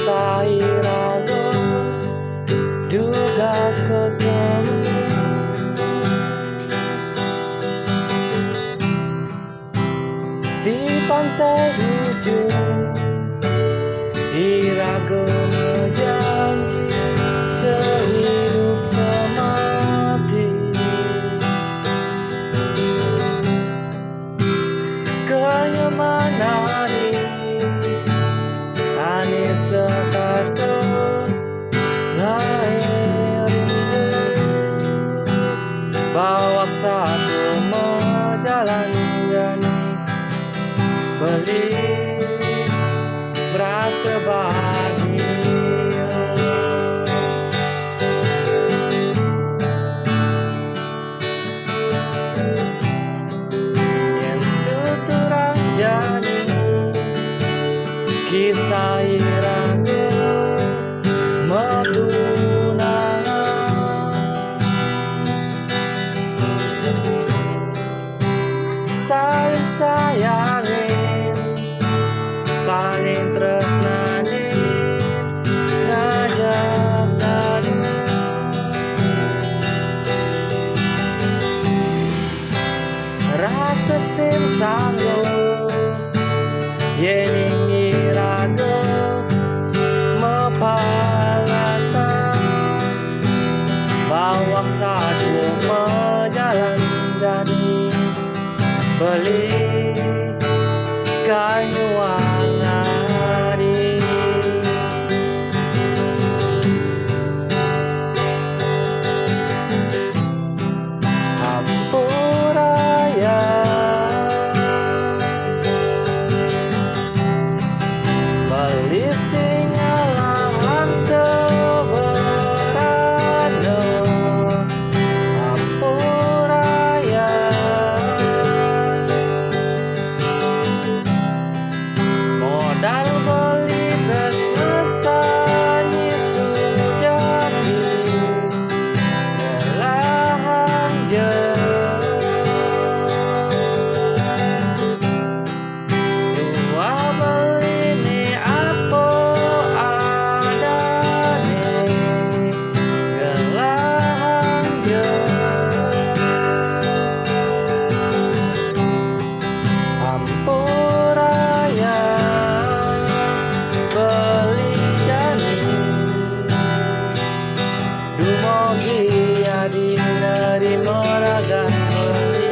Kisah irago tugas ketemu di pantai ujung. Irago berjanji sehidup semati, kenyamanan ani sekatu lahir rindu, bawa satu menjalani beli berasa bahagia. Yang tuturang jadi kisah irago medunangan, saling sayangin, saling tresnani, ngajak ngadu, rasa sim sanggup yening irago mepalasan, bawa satu menjalan jadi beli kayu angadi. Hampuraya beli singalan teberano. Hampuraya modal beli besnesani sujati belahan dua beli ni apa adane gelahan Hampuraya beli jani dumogi adi nerimo ragan beli,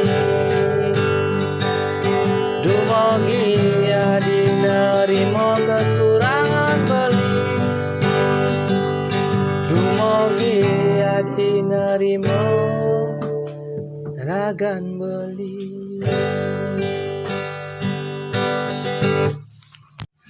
dumogi adi nerimo kekurangan beli, dumogi adi nerimo ragan beli.